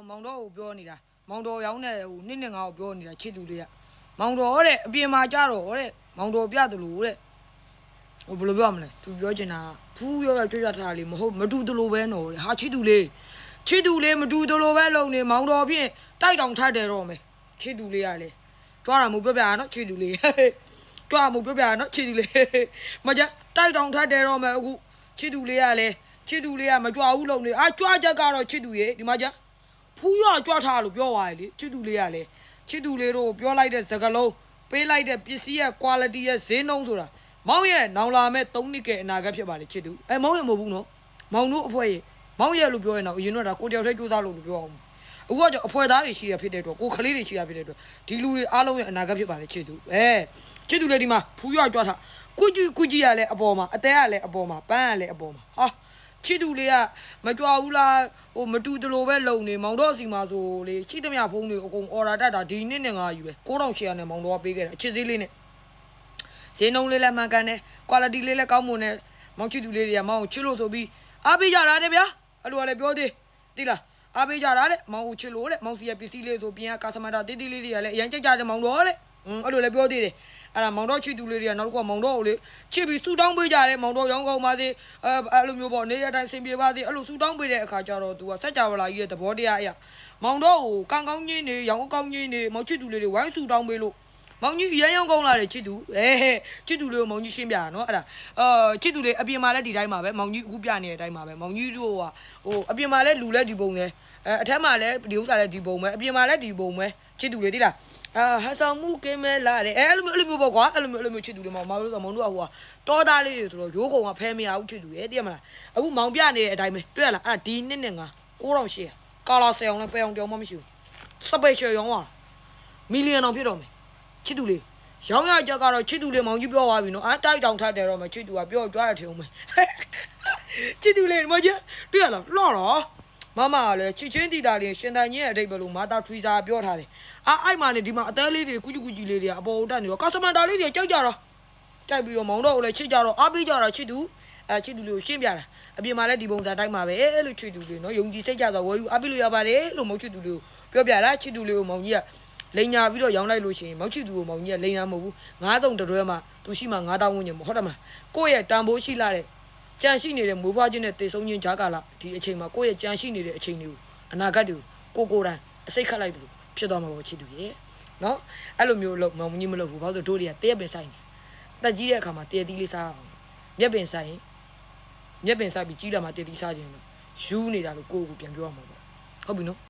မောင်တော်ကိုပြောနေတာမောင်တော်ရောင်းတဲ့ဟိုနှစ်ငါ့ကိုပြောနေတာချစ်သူလေးကမောင်တော်တဲ့အပြင်မှာကြတော့တဲ့မောင်တော်ပြတယ်လို့တဲ့ဟိုဘယ်လိုပြောမလဲသူပြောချင်တာဖူးရောကြွကြထားလေးမဟုတ်မတူတလို့ပဲနော်တဲ့ဟာချစ်သူလေးမတူတလို့ပဲလုံနေမောင်တော်ဖြင့်တိုက်တောင်ထတ်တယ်တော့မယ်ချစ်သူလေးကလေကြွားတာမို့ပြောပြရနော်ချစ်သူလေးကြွားမို့ပြောပြရနော်ချစ်သူလေးမကြတိုက်တောင်ထတ်တယ်တော့မယ်အခုချစ်သူလေးကလေချစ်သူလေးကမကြွားဘူးလုံနေကြွားချက်ကတော့ချစ်သူရေဒီမှာကြဖူးရောကြွားထားလို့ပြောသွားတယ်လေချစ်သူလေးကလေချစ်သူလေးတို့ပြောလိုက်တဲ့စကားလုံးပေးလိုက်တဲ့ပစ္စည်းရဲ့ quality ရဲ့ဈေးနှုန်းဆိုတာမောင်ရဲ့နောင်လာမဲ့3နှစ်ကအနာဂတ်ဖြစ်ပါလေချစ်သူမောင်ရဲ့မဟုတ်ဘူးနော်မောင်တို့အဖွဲရဲ့မောင်ရဲ့လို့ပြောရင်တော့အရင်တော့ဒါကိုတယောက်တည်းကြိုးစားလို့ပြောအောင်အခုကကြောင့်အဖွဲသားတွေရှိရဖြစ်တဲ့အတွက်ကိုကလေးတွေရှိရဖြစ်တဲ့အတွက်ဒီလူတွေအားလုံးရဲ့အနာဂတ်ဖြစ်ပါလေချစ်သူချစ်သူလေးဒီမှာဖူးရွကြွားထားကုကြီးရလဲအပေါ်မှာအသေးကလည်းအပေါ်မှာပန်းကလည်းအပေါ်မှာဟာချစ်သူလေးကမကြွားဘူးလားဟိုမတူတလို့ပဲလုံနေမောင်တော့စီမှာဆိုလေချစ်သမျှဖုန်းတွေအကုန်အော်ဒါတက်တာဒီနှစ်နဲ့ငါယူပဲ9800နဲ့မောင်တော့ပေးခဲ့တယ်အချစ်သေးလေးနဲ့ဈေးနှုန်းလေးလည်းမှန်ကန်တယ် quality လေးလည်းကောင်းမွန်တယ်မောင်ချစ်သူလေးတွေကမောင်ကိုချစ်လို့ဆိုပြီးအားပေးကြတာတဲ့ဗျာအဲ့လိုကလည်းပြောသေးသိလားအားပေးကြတာတဲ့မောင်ကိုချစ်လို့တဲ့မောင်စီရဲ့ပစ္စည်းလေးဆိုပြင်ကကာစမတာတေးသေးလေးတွေကလည်းအရင်ကြိုက်ကြတယ်မောင်တော့တဲ့အဲ့လိုလည်းပြောသေးတယ်အဲ့ဒါမောင်တော့ချစ်သူလေးတွေကနောက်တစ်ခါမောင်တော့ကိုလေချစ်ပြီးဆူတောင်းပေးကြတယ်မောင်တော့ရောင်းကောင်းပါသေးအဲ့လိုမျိုးပေါ့နေရတိုင်းဆင်ပြေပါသေးအဲ့လိုဆူတောင်းပေးတဲ့အခါကျတော့ तू ကစัจ java လာကြီးရဲ့သဘောတရားအရာမောင်တော့ကိုကောင်းကောင်းကြီးနေရောင်းကောင်းကြီးနေမောင်ချစ်သူလေးတွေဝိုင်းဆူတောင်းပေးလို့မောင်ကြီးရမ်းရောင်းကောင်းလာတယ်ချစ်သူချစ်သူလေးကိုမောင်ကြီးရှင်းပြတာနော်အဲ့ဒါချစ်သူလေးအပြင်မှာလည်းဒီတိုင်းပါပဲမောင်ကြီးအခုပြနေတဲ့အတိုင်းပါပဲမောင်ကြီးတို့ဟိုအပြင်မှာလည်းလူလည်းဒီပုံလည်းအထက်မှာလည်းဒီဥစ္စာလည်းဒီပုံပဲအပြင်မှာလည်းဒီပုံပဲချစ်သူလေးသိလားဟာဆောင်မှုကင်းမဲလာတယ်အဲ့လိုမျိုးပေါ့ကွာအဲ့လိုမျိုးချစ်သူလေးမောင်တို့ဆိုမောင်တို့ကဟိုတောသားလေးတွေဆိုတော့ရိုးကုံကဖဲမရဘူးချစ်သူရဲ့သိရမလားအခုမောင်ပြနေတဲ့အတိုင်းပဲတွေ့ရလားအဲ့ဒါဒီနှစ်နဲ့ငါ9800ကာလာဆယ်အောင်လည်းပဲအောင်တောင်မှမရှိဘူးစပယ်ရှယ်ရောင်းอ่ะမီလီယံအောင်ဖြစ်တော့မယ်ချစ်သူလေးရောင်းရချက်ကတော့ချစ်သူလေးမောင်ကြီးပြောသွားပြီနော်တိုက်တောင်ထတ်တယ်တော့မယ်ချစ်သူကပြောကြွားရထင်အောင်မယ်ချစ်သူလေးမကြတွေ့ရလားလှော့တော့မမကလည်းချစ်ချင်းတီတာလေးရှင်တန်ကြီးရဲ့အတိတ်ပဲလို့မာတာထရီစာပြောထားတယ်အဲ့မှာနေဒီမှာအသေးလေးတွေကုကြီးလေးတွေအပေါ်တက်နေတော့ကာစမန်တာလေးတွေကြောက်ကြတော့ကြိုက်ပြီးတော့မောင်တော့ကိုလည်းချစ်ကြတော့အားပေးကြတော့ချစ်သူချစ်သူလေးကိုရှင်းပြတာအပြင်မှာလည်းဒီပုံစံတိုင်းမှာပဲလို့ချစ်သူလေးနော်ယုံကြည်စိတ်ကြတော့ဝယ်ယူအားပေးလို့ရပါတယ်လို့မောင်ချစ်သူလေးကိုပြောပြတာချစ်သူလေးကိုမောင်ကြီးကလိန်ညာပြီးတော့ရောင်းလိုက်လို့ရှိရင်မောင်ချစ်သူကိုမောင်ကြီးကလိန်ညာမဟုတ်ဘူး9000တရွဲမှာသူရှိမှ9000ဝန်းကျင်ပေါ့ဟုတ်တယ်မလားကိုယ့်ရဲ့တန်ဖိုးရှိလာတဲ့ကြံရှိနေတဲ့မိုးဖွားခြင်းနဲ့တေဆုံးခြင်းဂျာကာလာဒီအချိန်မှာကိုယ့်ရဲ့ကြံရှိနေတဲ့အချိန်တွေကိုအနာဂတ်တွေကိုကိုယ်တိုင်အစိတ်ခတ်လိုက်တယ်လို့ဖြစ်သွားမှာပေါ့ချစ်သူရဲ့နော်အဲ့လိုမျိုးလို့မောင်ကြီးမလုပ်ဘူးဘာလို့တို့တွေကတရက်ပင်ဆိုင်နေတက်ကြီးတဲ့အခါမှာတရက်သီးလေးစားအောင်မျက်ပင်ဆိုင်မျက်ပင်စားပြီးကြီးလာမှတရက်သီးစားခြင်းလို့ယူနေတာလို့ကိုယ့်ကိုပြန်ပြောရမှာပေါ့ဟုတ်ပြီနော်